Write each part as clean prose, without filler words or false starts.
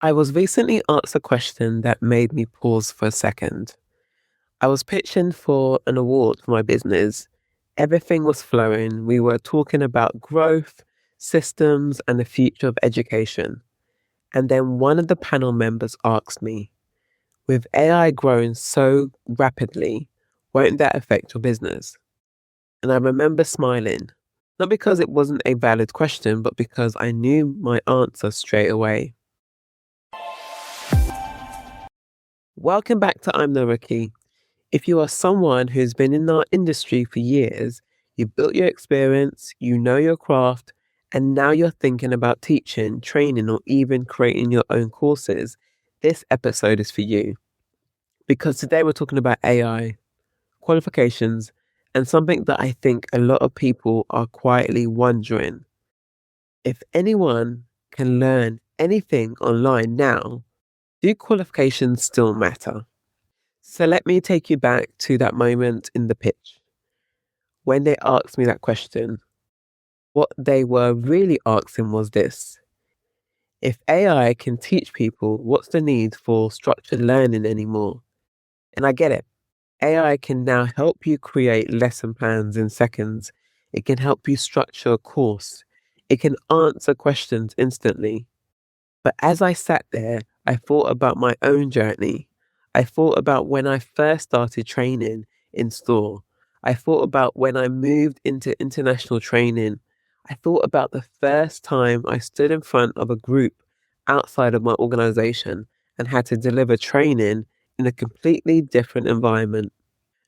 I was recently asked a question that made me pause for a second. I was pitching for an award for my business. Everything was flowing. We were talking about growth, systems, and the future of education. And then one of the panel members asked me, with AI growing so rapidly, won't that affect your business? And I remember smiling, not because it wasn't a valid question, but because I knew my answer straight away. Welcome back to I'm the Rookie. If you are someone who's been in our industry for years, you've built your experience, you know your craft, and now you're thinking about teaching, training, or even creating your own courses, this episode is for you. Because today we're talking about AI, qualifications, and something that I think a lot of people are quietly wondering. If anyone can learn anything online now, do qualifications still matter? So let me take you back to that moment in the pitch. When they asked me that question, what they were really asking was this: if AI can teach people, what's the need for structured learning anymore? And I get it. AI can now help you create lesson plans in seconds. It can help you structure a course. It can answer questions instantly. But as I sat there, I thought about my own journey. I thought about when I first started training in store. I thought about when I moved into international training. I thought about the first time I stood in front of a group outside of my organization and had to deliver training in a completely different environment.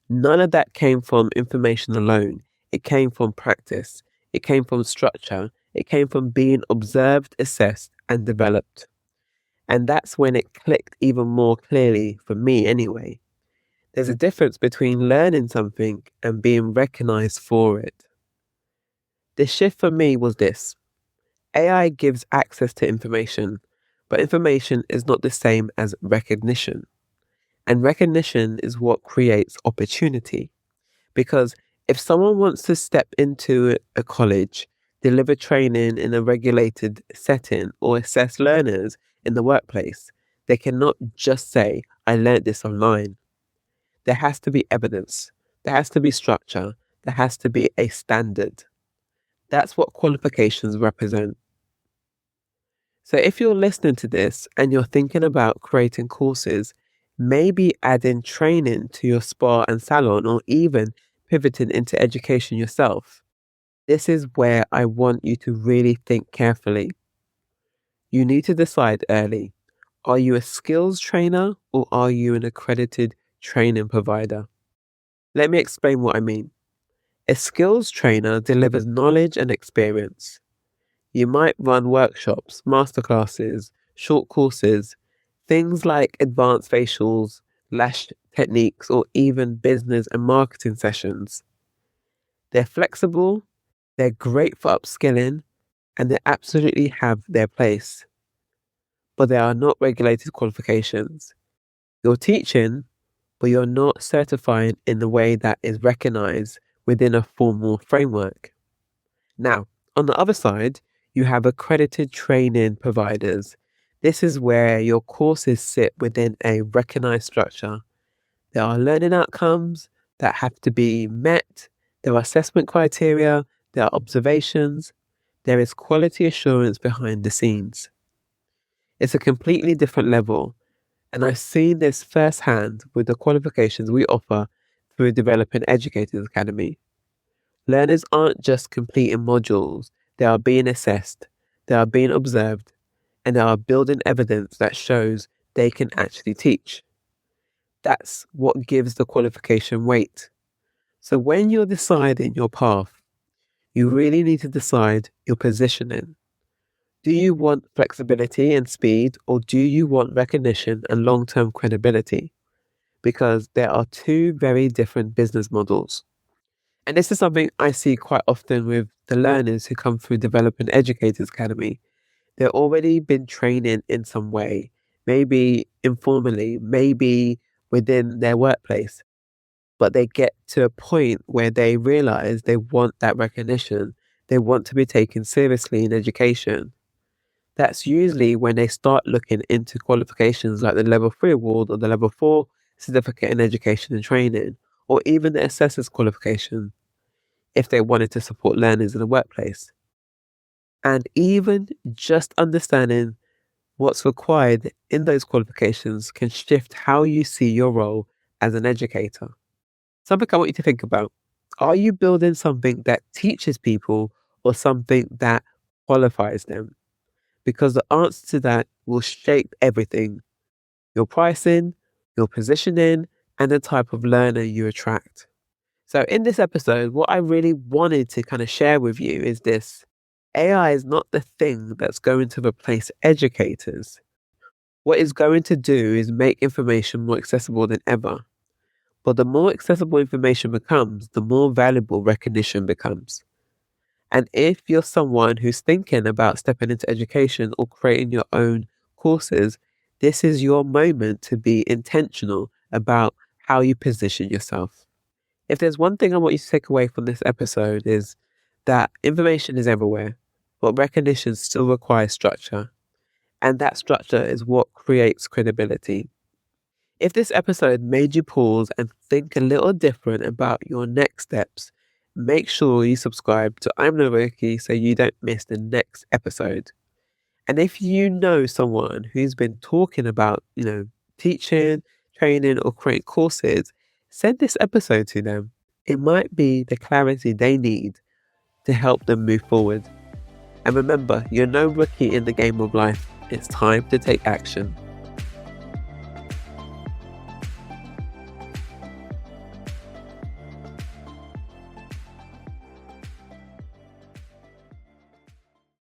None of that came from information alone. It came from practice. It came from structure. It came from being observed, assessed, and developed. And that's when it clicked even more clearly for me anyway. There's a difference between learning something and being recognized for it. The shift for me was this: AI gives access to information, but information is not the same as recognition. And recognition is what creates opportunity. Because if someone wants to step into a college, deliver training in a regulated setting, or assess learners in the workplace, they cannot just say, I learned this online. There has to be evidence. There has to be structure. There has to be a standard. That's what qualifications represent. So if you're listening to this and you're thinking about creating courses, maybe adding training to your spa and salon, or even pivoting into education yourself, this is where I want you to really think carefully. You need to decide early. Are you a skills trainer or are you an accredited training provider? Let me explain what I mean. A skills trainer delivers knowledge and experience. You might run workshops, masterclasses, short courses, things like advanced facials, lash techniques, or even business and marketing sessions. They're flexible, they're great for upskilling, and they absolutely have their place. But they are not regulated qualifications. You're teaching, but you're not certifying in the way that is recognized within a formal framework. Now, on the other side, you have accredited training providers. This is where your courses sit within a recognized structure. There are learning outcomes that have to be met. There are assessment criteria. There are observations. There is quality assurance behind the scenes. It's a completely different level. And I've seen this firsthand with the qualifications we offer through Developing Educators Academy. Learners aren't just completing modules, they are being assessed, they are being observed, and they are building evidence that shows they can actually teach. That's what gives the qualification weight. So when you're deciding your path, you really need to decide your positioning. Do you want flexibility and speed, or do you want recognition and long-term credibility? Because there are two very different business models. And this is something I see quite often with the learners who come through Developing Educators Academy. They've already been training in some way, maybe informally, maybe within their workplace. But they get to a point where they realize they want that recognition. They want to be taken seriously in education. That's usually when they start looking into qualifications like the Level 3 award or the Level 4 certificate in education and training, or even the assessor's qualification if they wanted to support learners in the workplace. And even just understanding what's required in those qualifications can shift how you see your role as an educator. Something I want you to think about. Are you building something that teaches people or something that qualifies them? Because the answer to that will shape everything: your pricing, your positioning, and the type of learner you attract. So in this episode, what I really wanted to kind of share with you is this: AI is not the thing that's going to replace educators. What it's going to do is make information more accessible than ever. But the more accessible information becomes, the more valuable recognition becomes. And if you're someone who's thinking about stepping into education or creating your own courses, this is your moment to be intentional about how you position yourself. If there's one thing I want you to take away from this episode is that information is everywhere, but recognition still requires structure. And that structure is what creates credibility. If this episode made you pause and think a little different about your next steps, make sure you subscribe to I'm No Rookie so you don't miss the next episode. And if you know someone who's been talking about, teaching, training, or creating courses, send this episode to them. It might be the clarity they need to help them move forward. And remember, you're no rookie in the game of life. It's time to take action.